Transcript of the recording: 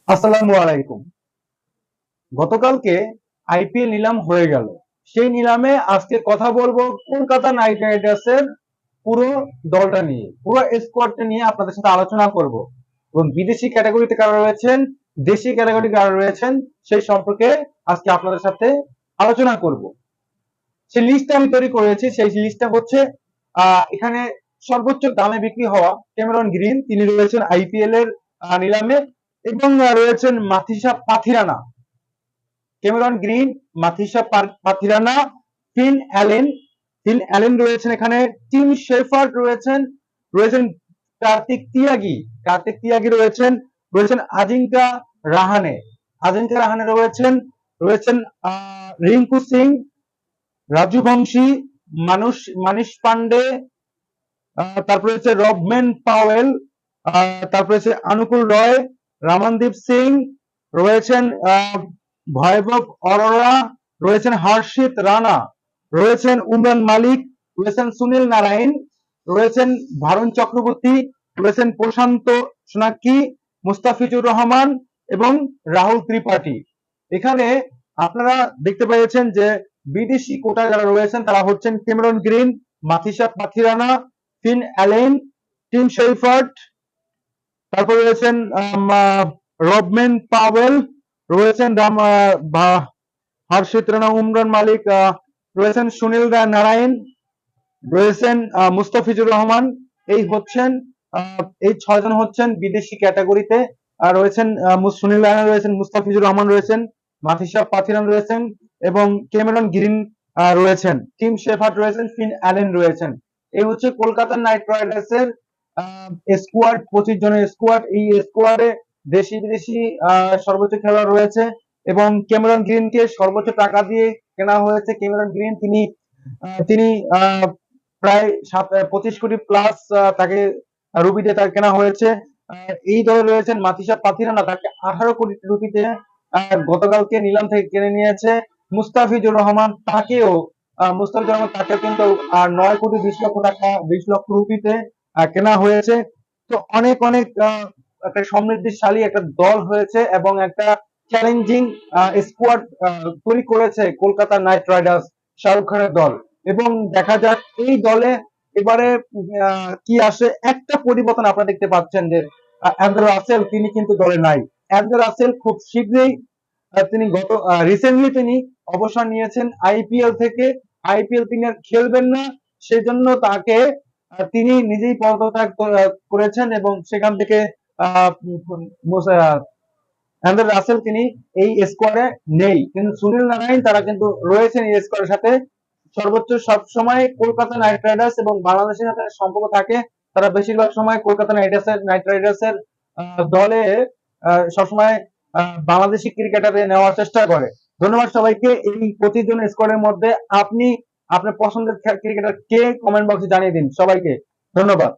আসসালামু আলাইকুম। গতকালকে আইপিএল নিলাম হয়ে গেল। সেই নিলামে আজকে কথা বলবো কলকাতা নাইট রাইডার্সের পুরো দলটা নিয়ে, পুরো স্কোয়াডটা নিয়ে আপনাদের সাথে আলোচনা করব। এবং বিদেশি ক্যাটাগরিতে কারা রয়েছেন, দেশি ক্যাটাগরি কারা রয়েছেন, সেই সম্পর্কে আজকে আপনাদের সাথে আলোচনা করব। সেই লিস্টটা আমি তৈরি করেছি। সেই লিস্টটা হচ্ছে এখানে সর্বোচ্চ দামে বিক্রি হওয়া ক্যামেরন গ্রিন, তিনি রয়েছেন আইপিএল এর নিলামে। এবং রয়েছেন Matheesha Pathirana, Cameron Green, Matheesha Pathirana, Finn Allen. Finn Allen রয়েছেন এখানে, টিম শেফার্ড রয়েছেন, রয়েছেন কার্তিক তিয়াগি রয়েছেন, রয়েছেন আজিঙ্কা রাহানে, রয়েছেন, রয়েছেন রিঙ্কু সিং, রাজু বংশী, মানিশ পান্ডে, তারপরে হচ্ছে রবম্যান পাওয়েল, তারপরে হচ্ছে অনুকূল রয়, রামনদীপ সিং, রয়েছেন ভৈভব অরোরা, রয়েছেন হর্ষিত রানা, রয়েছেন উমরান মালিক, রয়েছেন সুনীল নারায়ণ, রয়েছেন ভারুণ চক্রবর্তী, রয়েছেন প্রশান্ত সোনাক্ষী, মুস্তাফিজুর রহমান এবং রাহুল ত্রিপাঠী। এখানে আপনারা দেখতে পেয়েছেন যে বিদেশি কোটায় যারা রয়েছেন তারা হচ্ছেন Cameron Green, Matheesha Pathirana, Finn Allen, Tim Shepherd, তারপরে রয়েছেন রবম্যান পাওয়েল, রয়েছেন হর্ষিত রানা, উমরান মালিক, রয়েছেন সুনীল নারায়ণ, রয়েছেন মুস্তাফিজুর রহমান। এই হচ্ছেন এই 6 জন হচ্ছেন বিদেশি ক্যাটাগরিতে। রয়েছেন সুনীল নারায়ণ রয়েছেন, মুস্তাফিজুর রহমান রয়েছেন, মাথিসা পাথিরান রয়েছেন এবং ক্যামেরন গ্রিন রয়েছেন, টিম শেফার্ড রয়েছেন, ফিন অ্যালেন রয়েছেন। এই হচ্ছে কলকাতা নাইট রাইডার্সের স্কোয়াড, 25 জনের স্কোয়াড। এই স্কোয়াডে দেশি বিদেশি সর্বোচ্চ খেলোয়াড় রয়েছে এবং ক্যামেরন গ্রিনকে সর্বোচ্চ টাকা দিয়ে কেনা হয়েছে। ক্যামেরন গ্রিন তিনি তিনি প্রায় 25 কোটি প্লাস তাকে রুপিতে তাকে কেনা হয়েছে। এই দলে রয়েছেন মাথিসা পাথিরানা, তাকে 18 কোটি রুপিতে গতকালকে নিলাম থেকে কিনে নিয়েছে। মুস্তাফিজুর রহমান, তাকে কিন্তু 9 কোটি 20 লক্ষ টাকা, 20 লক্ষ রুপিতে কেনা হয়েছে। তো অনেক অনেক একটা সমৃদ্ধিশালী একটা দল হয়েছে এবং একটা চ্যালেঞ্জিং স্কোয়াড তৈরি করেছে কলকাতা নাইট রাইডার্স, শাহরুখ খানের দল। এবং দেখা যাক এই দলে এবারে কি আসে। একটা পরিবর্তন আপনারা দেখতে পাচ্ছেন যে অ্যান্ড্রে রাসেল তিনি কিন্তু দলে নাই। অ্যান্ড্রে রাসেল খুব শীঘ্রই তিনি রিসেন্টলি তিনি অবসর নিয়েছেন আইপিএল থেকে। আইপিএল তিনি আর খেলবেন না, সেজন্য তাকে তিনি নিজেই পদত্যাগ করেছেন এবং সেখান থেকে অ্যান্ড্রে রাসেল তিনি এই স্কোয়াডে নেই, কিন্তু সুনীল নারায়ণ তারা কিন্তু রয়েছেন এই স্কোয়াডের সাথে। সর্বোচ্চ সব সময় কলকাতা নাইট রাইডার্স এবং বাংলাদেশের সাথে সম্পর্ক থাকে। তারা বেশিরভাগ সময় কলকাতা নাইট রাইডার্সের দলে সবসময় বাংলাদেশি ক্রিকেটারদের নেওয়ার চেষ্টা করে। ধন্যবাদ সবাইকে। এই 25 জন স্কোয়াডের মধ্যে আপনি আপনার পছন্দের ক্রিকেটার কে, কমেন্ট বক্সে জানিয়ে দিন। সবাইকে ধন্যবাদ।